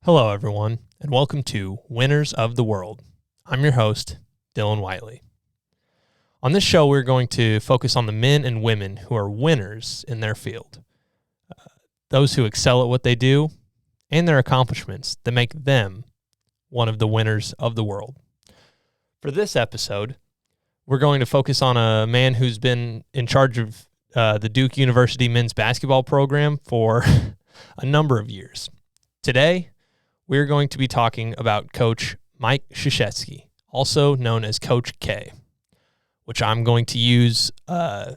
Hello, everyone, and welcome to Winners of the World. I'm your host, Dylan Whiteley. On this show, we're going to focus on the men and women who are winners in their field, those who excel at what they do, and their accomplishments that make them one of the winners of the world. For this episode, we're going to focus on a man who's been in charge of the Duke University men's basketball program for a number of years. Today, we're going to be talking about Coach Mike Krzyzewski, also known as Coach K, which I'm going to use the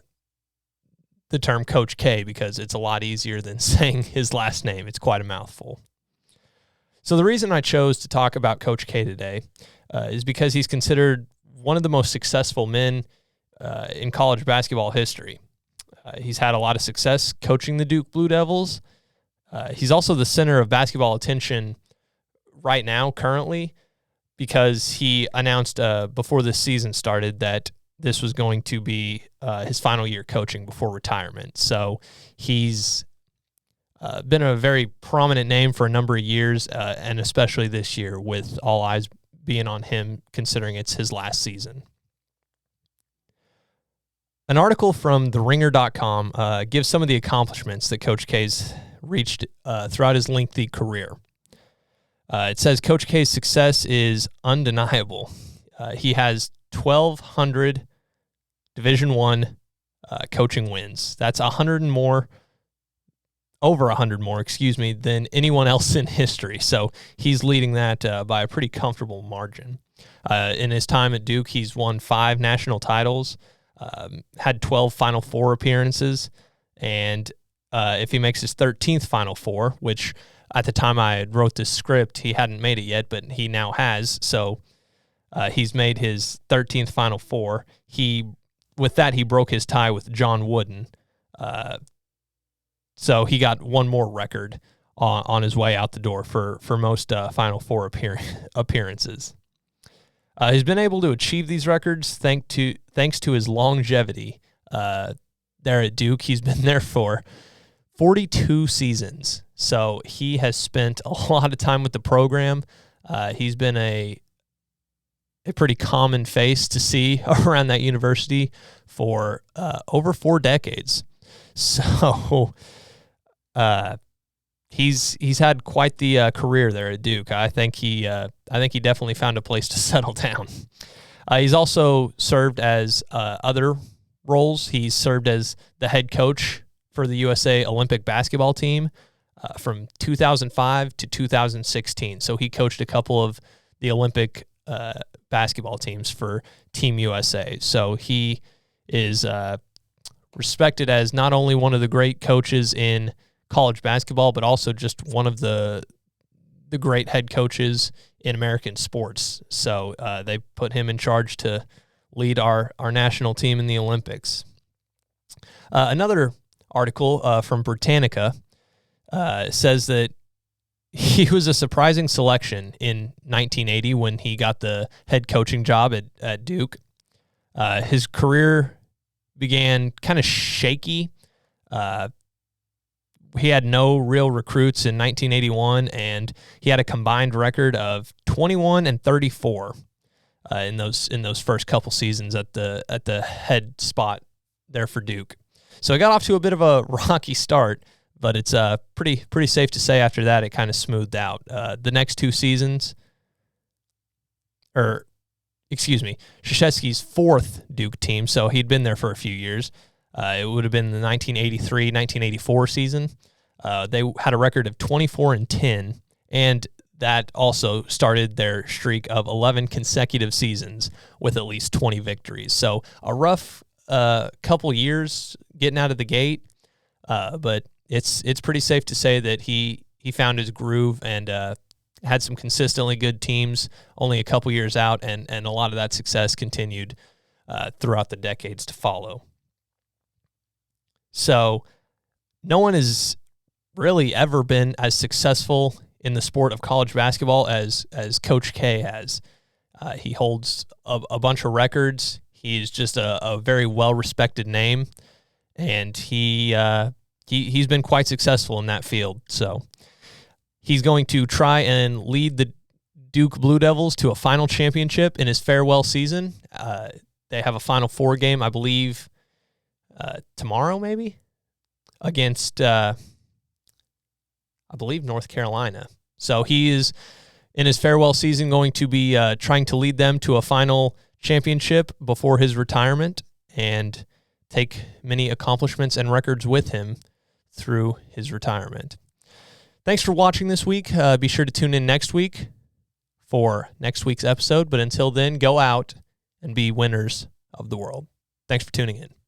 term Coach K because it's a lot easier than saying his last name. It's quite a mouthful. So the reason I chose to talk about Coach K today is because he's considered one of the most successful men in college basketball history. He's had a lot of success coaching the Duke Blue Devils. He's also the center of basketball attention right now, currently, because he announced before this season started that this was going to be his final year coaching before retirement. So he's been a very prominent name for a number of years, and especially this year with all eyes being on him, considering it's his last season. An article from TheRinger.com gives some of the accomplishments that Coach K's reached throughout his lengthy career. It says Coach K's success is undeniable. He has 1,200 Division I coaching wins. That's over 100 more, than anyone else in history. So he's leading that by a pretty comfortable margin. In his time at Duke, he's won 5 national titles, had 12 Final Four appearances, and if he makes his 13th Final Four, which at the time I wrote this script, he hadn't made it yet, but he now has. So he's made his 13th Final Four. With that, he broke his tie with John Wooden. So he got one more record on his way out the door for most Final Four appearances. He's been able to achieve these records thanks to his longevity there at Duke. He's been there for 42 seasons. So he has spent a lot of time with the program. He's been a pretty common face to see around that university for over 4 decades. So he's had quite the career there at Duke. I think he definitely found a place to settle down. He's also served as other roles. He's served as the head coach for the USA Olympic basketball team from 2005 to 2016. So he coached a couple of the Olympic basketball teams for Team USA. So he is respected as not only one of the great coaches in college basketball, but also just one of the great head coaches in American sports. So they put him in charge to lead our national team in the Olympics. Another article from Britannica says that he was a surprising selection in 1980 when he got the head coaching job at Duke. His career began kind of shaky. He had no real recruits in 1981, and he had a combined record of 21-34 in those first couple seasons at the head spot there for Duke. So he got off to a bit of a rocky start, but it's pretty safe to say after that it kind of smoothed out. The next 2 seasons, Krzyzewski's 4th Duke team, so he'd been there for a few years. It would have been the 1983-1984 season. They had a record of 24-10, and that also started their streak of 11 consecutive seasons with at least 20 victories. So a rough couple years getting out of the gate, but it's pretty safe to say that he found his groove and had some consistently good teams only a couple years out, and a lot of that success continued throughout the decades to follow. So no one has really ever been as successful in the sport of college basketball as Coach K has. He holds a bunch of records. He's just a very well-respected name, and he's been quite successful in that field. So He's going to try and lead the Duke Blue Devils to a final championship in his farewell season. They have a Final Four game, I believe, tomorrow maybe, against, I believe, North Carolina. So he is, in his farewell season, going to be trying to lead them to a final championship before his retirement and take many accomplishments and records with him through his retirement. Thanks for watching this week. Be sure to tune in next week for next week's episode. But until then, go out and be winners of the world. Thanks for tuning in.